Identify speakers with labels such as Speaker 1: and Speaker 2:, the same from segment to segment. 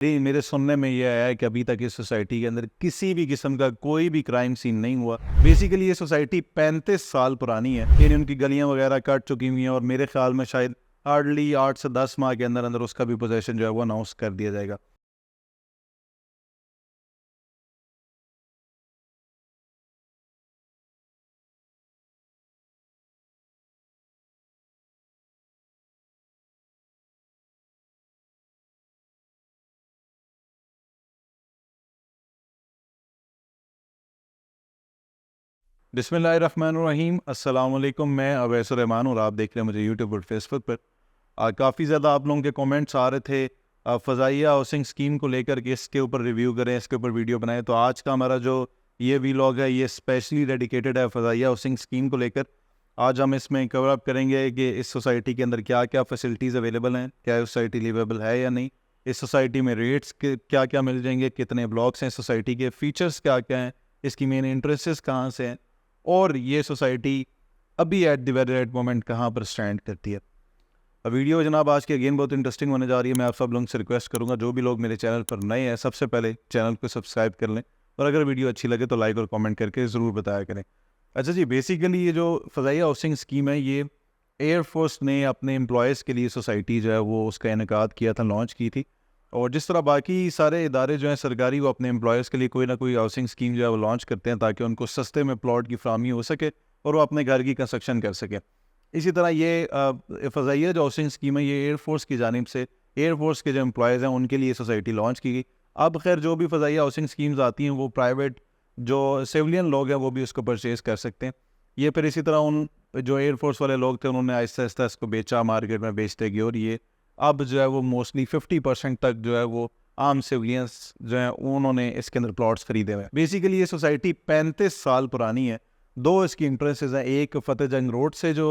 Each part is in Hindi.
Speaker 1: नहीं, मेरे सुनने में ये आया है कि अभी तक इस सोसाइटी के अंदर किसी भी किस्म का कोई भी क्राइम सीन नहीं हुआ। बेसिकली ये सोसाइटी 35 साल पुरानी है, यानी उनकी गलियां वगैरह कट चुकी हुई हैं और मेरे ख्याल में शायद हार्डली 8 से 10 माह के अंदर अंदर उसका भी पोजेशन जो है वो अनाउंस कर दिया जाएगा। बिस्मिल्लाहिर्रहमानिर्रहीम, अस्सलाम वालेकुम। मैं अवैसुर रहमान और आप देख रहे हैं मुझे यूट्यूब और फेसबुक पर। काफ़ी ज़्यादा आप लोगों के कमेंट्स आ रहे थे फ़ज़ाइया हाउसिंग स्कीम को लेकर कि इसके ऊपर रिव्यू करें, इसके ऊपर वीडियो बनाएं। तो आज का हमारा जो ये वीलॉग है ये स्पेशली डेडिकेटेड है फ़ज़ाइया हाउसिंग स्कीम को लेकर। आज हम इसमें कवर अप करेंगे कि इस सोसाइटी के अंदर क्या क्या फैसिलिटीज़ अवेलेबल हैं, क्या ये सोसाइटी लिवेबल है या नहीं, इस सोसाइटी में रेट्स क्या क्या मिल जाएंगे, कितने ब्लॉक्स हैं सोसाइटी के, फ़ीचर्स क्या क्या हैं, इसकी मेन इंटरेस्ट कहाँ से हैं, और ये सोसाइटी अभी at the very right moment कहाँ पर स्टैंड करती है। वीडियो जनाब आज की अगेन बहुत इंटरेस्टिंग होने जा रही है। मैं आप सब लोगों से रिक्वेस्ट करूंगा, जो भी लोग मेरे चैनल पर नए हैं सबसे पहले चैनल को सब्सक्राइब कर लें और अगर वीडियो अच्छी लगे तो लाइक और कमेंट करके ज़रूर बताया करें। अच्छा जी, बेसिकली ये जो फ़ज़ाइया हाउसिंग स्कीम है ये एयरफोर्स ने अपने एम्प्लॉयज़ के लिए सोसाइटी जो है वो उसका इनेकाद किया था, लॉन्च की थी। और जिस तरह बाकी सारे इदारे जो हैं सरकारी वो अपने एम्प्लॉयज़ के लिए कोई ना कोई हाउसिंग स्कीम जो है वो लॉन्च करते हैं ताकि उनको सस्ते में प्लॉट की फराहमी हो सके और वो अपने घर की कंस्ट्रक्शन कर सकें। इसी तरह ये फ़ज़ाइया जो हाउसिंग स्कीम है ये एयरफोर्स की जानिब से एयरफोर्स के जो एम्प्लॉयज़ हैं उनके लिए सोसाइटी लॉन्च की गई। अब खैर जो भी फ़ज़ाइया हाउसिंग स्कीम्स आती हैं वो प्राइवेट जो सिविलियन लोग हैं वो भी उसको परचेज़ कर सकते हैं। ये फिर इसी तरह उन जो एयरफोर्स वाले लोग थे उन्होंने आहिस्ता आहिस्ता इसको बेचा, मार्केट में बेचते गए और ये अब जो है वो मोस्टली 50% तक जो है वो आम सिविलियंस जो है उन्होंने इसके अंदर प्लॉट्स खरीदे हुए हैं। बेसिकली ये सोसाइटी 35 साल पुरानी है। दो इसकी इंट्रेंसेज हैं, एक फतेह जंग रोड से जो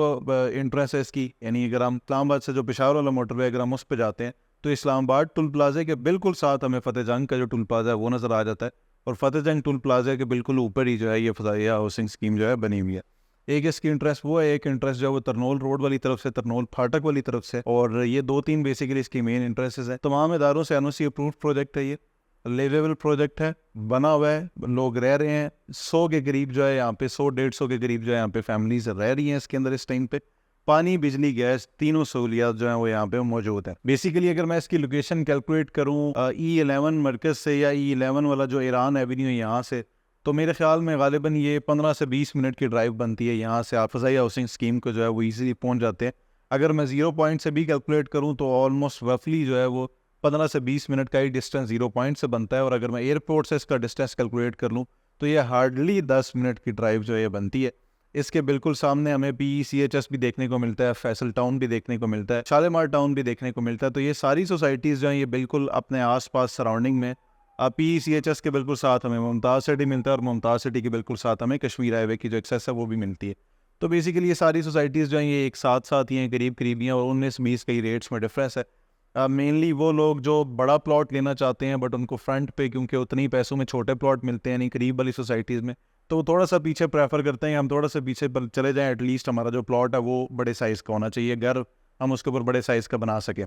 Speaker 1: इंट्रेंस है इसकी, यानी अगर हम इस्लामाबाद से जो पेशावर वाला मोटरवे अगर हम उस पर जाते हैं तो इस्लामाबाद टुल प्लाजे के बिल्कुल साथ हमें फतेह जंग का जो टुल प्लाजा है वो नज़र आ जाता है और फतेह जंग टुल प्लाजा के बिल्कुल ऊपर ही जो है ये फ़ज़ाइया हाउसिंग स्कीम जो है बनी हुई है। एक इसकी इंटरेस्ट वो है, एक इंटरेस्ट जो है वो तरनोल रोड वाली तरफ से, तरनोल फाटक वाली तरफ से, और ये दो तीन बेसिकली इसकी मेन इंटरेस्ट है। तमाम इदारों से एनओसी अप्रूव्ड प्रोजेक्ट है, ये लिवेबल प्रोजेक्ट है, बना हुआ है, लोग रह रहे हैं। 100 के करीब जो है यहाँ पे 100-150 के करीब जो है यहाँ पे फैमिलीज रह रही हैं इसके अंदर इस टाइम पे। पानी, बिजली, गैस तीनों सहूलियात जो हैं वो यहाँ पे मौजूद है। बेसिकली अगर मैं इसकी लोकेशन कैलकुलेट करूँ E11 मरकज से या E11 वाला जो ईरान एवेन्यू यहाँ से, तो मेरे ख्याल में गालिबन ये 15 से 20 मिनट की ड्राइव बनती है। यहाँ से आप फ़ज़ाइया हाउसिंग स्कीम को जो है वो ईजिली पहुँच जाते हैं। अगर मैं 0 पॉइंट से भी कैलकुलेट करूँ तो ऑलमोस्ट रफली जो है वो 15 से 20 मिनट का ही डिस्टेंस 0 पॉइंट से बनता है। और अगर मैं एयरपोर्ट से इसका डिस्टेंस कैलकुलेट कर लूँ तो ये हार्डली 10 मिनट की ड्राइव जो है ये बनती है। इसके बिल्कुल सामने हमें PECHS भी देखने को मिलता है, फैसल टाउन भी देखने को मिलता है, शालीमार टाउन भी देखने को मिलता है। तो ये सारी सोसाइटीज़ जो हैं ये बिल्कुल अपने आसपास सराउंडिंग में PECHS के बिल्कुल साथ हमें मुमताज़ सिटी मिलता है और मुमताज़ सिटी के बिल्कुल साथ हमें कश्मीर हाईवे की जो एक्सेस है वो भी मिलती है। तो बेसिकली ये सारी सोसाइटीज़ जो हैं ये एक साथ साथ ही हैं, करीब करीब ही हैं, और 19-20 के रेट्स में डिफरेंस है। मेनली वो लोग जो बड़ा प्लॉट लेना चाहते हैं बट उनको फ्रंट पे क्योंकि उतनी पैसों में छोटे प्लॉट मिलते हैं नहीं करीब वाली सोसाइटीज़ में, तो वो थोड़ा सा पीछे प्रेफर करते हैं, हम थोड़ा सा पीछे पर चले जाएँ, एटलीस्ट हमारा जो प्लॉट है वो बड़े साइज़ का होना चाहिए, घर हम उसके ऊपर बड़े साइज़ का बना सकें।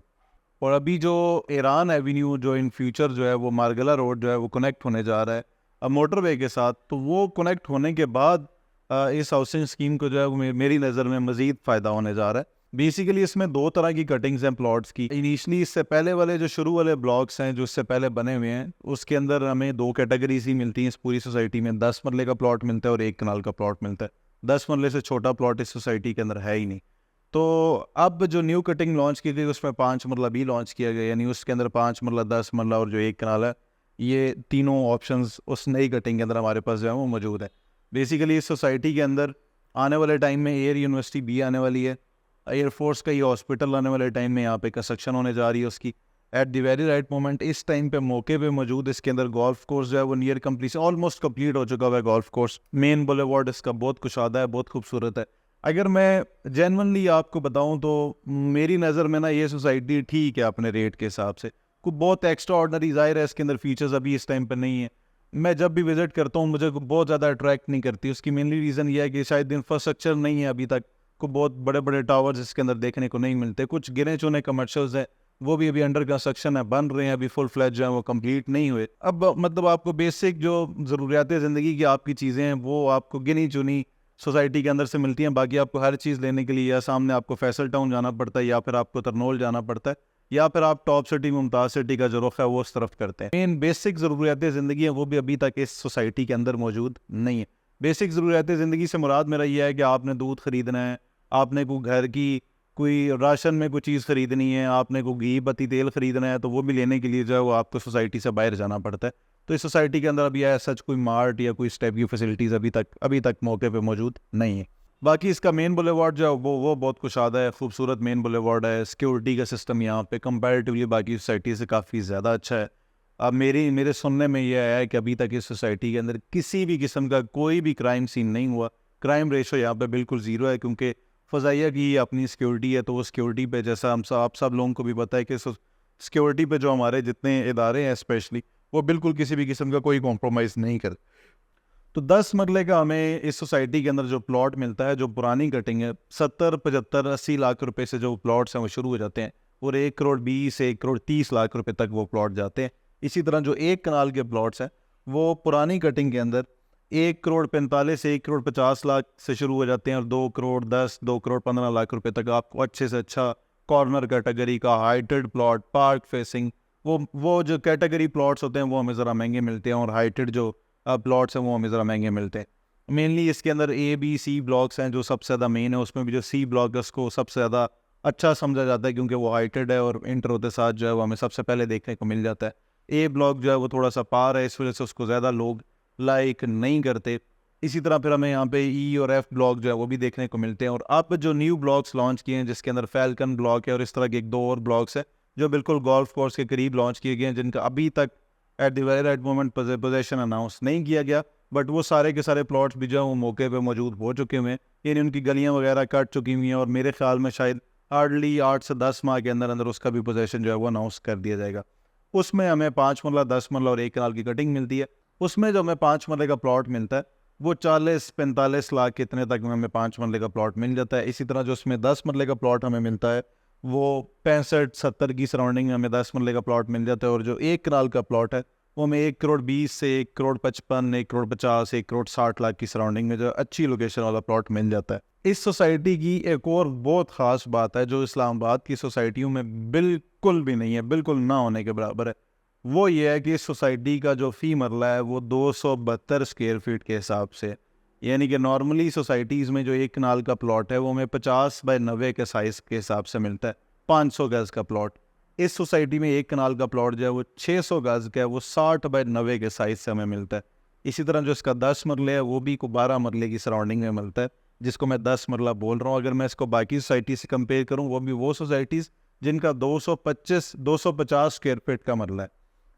Speaker 1: और अभी जो ईरान एवेन्यू जो इन फ्यूचर जो है वो मार्गला रोड जो है वो कनेक्ट होने जा रहा है अब मोटरवे के साथ, तो वो कनेक्ट होने के बाद इस हाउसिंग स्कीम को जो है वो मेरी नज़र में मज़ीद फ़ायदा होने जा रहा है। बेसिकली इसमें दो तरह की कटिंग्स हैं प्लॉट्स की। इनिशली इससे पहले वाले जो शुरू वाले ब्लॉक्स हैं जो इससे पहले बने हुए हैं उसके अंदर हमें दो कैटेगरीज ही मिलती हैं इस पूरी सोसाइटी में। 10 मरले का प्लॉट मिलता है और 1 कनाल का प्लॉट मिलता है। 10 मरले से छोटा प्लॉट इस सोसाइटी के अंदर है ही नहीं। तो अब जो न्यू कटिंग लॉन्च की गई उसमें 5 मरला भी लॉन्च किया गया, यानी उसके अंदर 5 मरला, 10 मरला और जो 1 कनाल है, ये तीनों ऑप्शंस उस नई कटिंग के अंदर हमारे पास जो है वो मौजूद है। बेसिकली इस सोसाइटी के अंदर आने वाले टाइम में एयर यूनिवर्सिटी भी आने वाली है, एयरफोर्स का ये हॉस्पिटल आने वाले टाइम में यहाँ पे कंस्ट्रक्शन होने जा रही है उसकी at the very right moment. इस टाइम पे मौके पे मौजूद इसके अंदर गोल्फ कोर्स जो है वो नियर कम्प्लीट, ऑलमोस्ट कंप्लीट हो चुका हुआ है गोल्फ कोर्स। मेन बुलेवार्ड इसका बहुत कुशादा है, बहुत खूबसूरत है। अगर मैं जेन्युइनली आपको बताऊं तो मेरी नज़र में ना ये सोसाइटी ठीक है अपने रेट के हिसाब से, कुछ बहुत एक्स्ट्रा ऑर्डनरी ज़ाहिर है इसके अंदर फीचर्स अभी इस टाइम पर नहीं है। मैं जब भी विजिट करता हूँ मुझे बहुत ज़्यादा अट्रैक्ट नहीं करती। उसकी मेनली रीज़न ये है कि शायद इंफ्रास्ट्रक्चर नहीं है अभी तक, को बहुत बड़े बड़े टावर्स इसके अंदर देखने को नहीं मिलते। कुछ गिने चुने कमर्शियल्स हैं वो भी अभी अंडर कंस्ट्रक्शन है, बन रहे हैं, अभी फुल फ्लैज जो है वो कंप्लीट नहीं हुए। अब मतलब आपको बेसिक जो ज़रूरियात ज़िंदगी की आपकी चीज़ें हैं वो आपको गिनी चुनी सोसाइटी के अंदर से मिलती हैं। बाकी आपको हर चीज़ लेने के लिए या सामने आपको फैसल टाउन जाना पड़ता है, या फिर आपको तरनोल जाना पड़ता है, या फिर आप टॉप सिटी मुमताज़ सिटी का जो रुख है वो उस तरफ करते हैं। मेन बेसिक ज़रूरियात ज़िंदगी है वो भी अभी तक इस सोसाइटी के अंदर मौजूद नहीं है। बेसिक ज़रूरियात ज़िंदगी से मुराद मेरा यह है कि आपने दूध ख़रीदना है, आपने कोई घर की कोई राशन में कोई चीज़ ख़रीदनी है, आपने कोई घी बत्ती तेल ख़रीदना है, तो वो भी लेने के लिए जो है वो आपको सोसाइटी से बाहर जाना पड़ता है। तो इस सोसाइटी के अंदर अभी सच कोई मार्ट या कोई इस टाइप की फैसिलिटीज़ अभी तक मौके पे मौजूद नहीं है। बाकी इसका मेन बुलेवार्ड जो है वो बहुत कुशादा है, खूबसूरत मेन बुलेवार्ड है। सिक्योरिटी का सिस्टम यहाँ पे कंपैरेटिवली बाकी सोसाइटी से काफ़ी ज़्यादा अच्छा है। अब मेरे सुनने में ये आया है कि अभी तक इस सोसाइटी के अंदर किसी भी किस्म का कोई भी क्राइम सीन नहीं हुआ। क्राइम रेशो यहाँ पे बिल्कुल ज़ीरो है, क्योंकि फ़ज़ाइया की अपनी सिक्योरिटी है। तो वो सिक्योरिटी पे जैसा आप सब लोगों को भी पता है कि सिक्योरिटी पे जो हमारे जितने इदारे हैं स्पेशली, वो बिल्कुल किसी भी किस्म का कोई कॉम्प्रोमाइज़ नहीं करते। तो 10 मरले का हमें इस सोसाइटी के अंदर जो प्लॉट मिलता है, जो पुरानी कटिंग है, 70, 75, 80 लाख रुपए से जो प्लॉट्स हैं वो शुरू हो जाते हैं, और 1 करोड़ 20, 1 करोड़ 30 लाख रुपए तक वो प्लॉट जाते हैं। इसी तरह जो 1 कनाल के प्लॉट्स हैं वो पुरानी कटिंग के अंदर 1 करोड़ 45, 1 करोड़ 50 लाख से शुरू हो जाते हैं, और 2 करोड़ 10, 2 करोड़ 15 लाख रुपए तक आपको अच्छे से अच्छा कॉर्नर कैटेगरी का हाइटेड प्लॉट, पार्क फेसिंग, वो जो कैटेगरी प्लॉट्स होते हैं वो हमें ज़रा महंगे मिलते हैं, और हाइटेड जो प्लॉट्स हैं वो हमें ज़रा महंगे मिलते हैं। मेनली इसके अंदर A, B, C ब्लॉक्स हैं जो सबसे ज़्यादा मेन है। उसमें भी जो C ब्लॉक है उसको सबसे ज़्यादा अच्छा समझा जाता है, क्योंकि वो हाइटेड है और इंटर होते साथ जो है वो हमें सबसे पहले देखने को मिल जाता है। A ब्लॉक जो है वो थोड़ा सा पार है, इस वजह से उसको ज़्यादा लोग लाइक नहीं करते। इसी तरह फिर हमें यहाँ पे E और F ब्लॉक जो है वो भी देखने को मिलते हैं। और अब जो न्यू ब्लॉक्स लॉन्च किए हैं, जिसके अंदर फैल्कन ब्लॉक है और इस तरह के 1-2 और ब्लॉक्स है जो बिल्कुल गोल्फ कोर्स के करीब लॉन्च किए गए हैं, जिनका अभी तक at the very right moment possession announce नहीं किया गया, बट वो सारे के सारे प्लॉट्स भी जो है वो मौके पे मौजूद हो चुके हुए हैं। यानी उनकी गलियां वगैरह कट चुकी हुई हैं, और मेरे ख्याल में शायद हार्डली 8 से 10 माह के अंदर अंदर उसका भी पोजेशन जो है वो अनाउंस कर दिया जाएगा। उसमें हमें 5 मरला, 10 मरला और 1 कनाल की कटिंग मिलती है। उसमें जो हमें 5 मरले का प्लॉट मिलता है वो 40-45 लाख कितने तक में हमें 5 मरले का प्लॉट मिल जाता है। इसी तरह जो उसमें 10 मरले का प्लॉट हमें मिलता है वो 65-70 की सराउंडिंग में हमें 10 मरले का प्लॉट मिल जाता है। और जो 1 कनाल का प्लॉट है वो हमें 1 करोड़ 20 से 1 करोड़ 55, 1 करोड़ 50, 1 करोड़ 60 लाख की सराउंडिंग में जो अच्छी लोकेशन वाला प्लॉट मिल जाता है। इस सोसाइटी की एक और बहुत ख़ास बात है जो इस्लामाबाद की सोसाइटियों में बिल्कुल भी नहीं है, बिल्कुल ना होने के बराबर है। वो ये है कि इस सोसाइटी का जो फ़ी मरला है वो 272 स्क्वायर फीट के हिसाब से, यानी कि नॉर्मली सोसाइटीज़ में जो 1 कनाल का प्लॉट है वो हमें 50 बाय 90 के साइज़ के हिसाब से मिलता है, 500 गज़ का प्लॉट। इस सोसाइटी में 1 कनाल का प्लॉट जो है वो 600 गज़ का है, वो 60 बाय 90 के साइज़ से हमें मिलता है। इसी तरह जो इसका 10 मरले है वो भी को 12 मरले की सराउंडिंग में मिलता है, जिसको मैं 10 मरला बोल रहा हूँ। अगर मैं इसको बाकी सोसाइटी से कंपेयर करूँ, वो भी वो सोसाइटीज़ जिनका 250 स्क्वायर फीट का मरला है।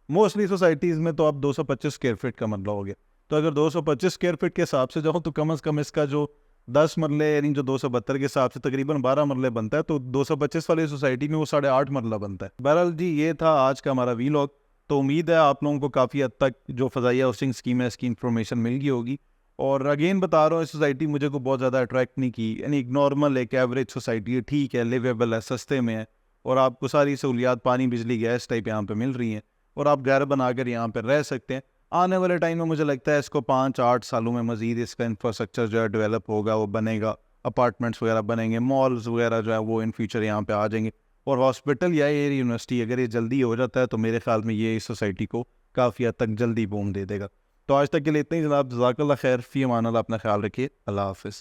Speaker 1: मोस्टली सोसाइटीज़ में तो अब 225 स्क्वायर फीट का मरला हो गया। तो अगर 225 स्क्वायर फीट के हिसाब से जाऊँ तो कम से कम इसका जो 10 मरले यानी जो 272 के हिसाब से तकरीबन 12 मरले बनता है, तो 225 वाली सोसाइटी में वो 8.5 मरला बनता है। बहरहाल जी, ये था आज का हमारा वीलॉग। तो उम्मीद है आप लोगों को काफ़ी हद तक जो फ़ज़ाइया हाउसिंग स्कीम है इसकी इन्फॉर्मेशन मिल गई होगी। और अगेन बता रहा हूँ, इस सोसाइटी मुझे को बहुत ज़्यादा अट्रैक्ट नहीं की। यानी एक नॉर्मल एक एवरेज सोसाइटी है, ठीक है, लिवेबल है, सस्ते में है, और आपको सारी सहूलियात पानी बिजली गैस टाइप यहाँ पे मिल रही हैं, और आप घर बनाकर यहाँ पर रह सकते हैं। आने वाले टाइम में मुझे लगता है इसको 5-8 सालों में मज़ीद इसका इंफ्रास्ट्रक्चर जो है डेवलप होगा, वो बनेगा, अपार्टमेंट्स वगैरह बनेंगे, मॉल्स वगैरह जो है वो इन फ्यूचर यहाँ पे आ जाएंगे, और हॉस्पिटल या एयर यूनिवर्सिटी अगर ये जल्दी हो जाता है तो मेरे ख्याल में ये इस सोसाइटी को काफ़ी हद तक जल्दी बूम दे देगा। तो आज तक के लिए इतना ही जनाब। जज़ाकल्लाह खैर, फ़ी अमान अल्लाह, अपना ख्याल रखिए, अल्लाह हाफ़िज़।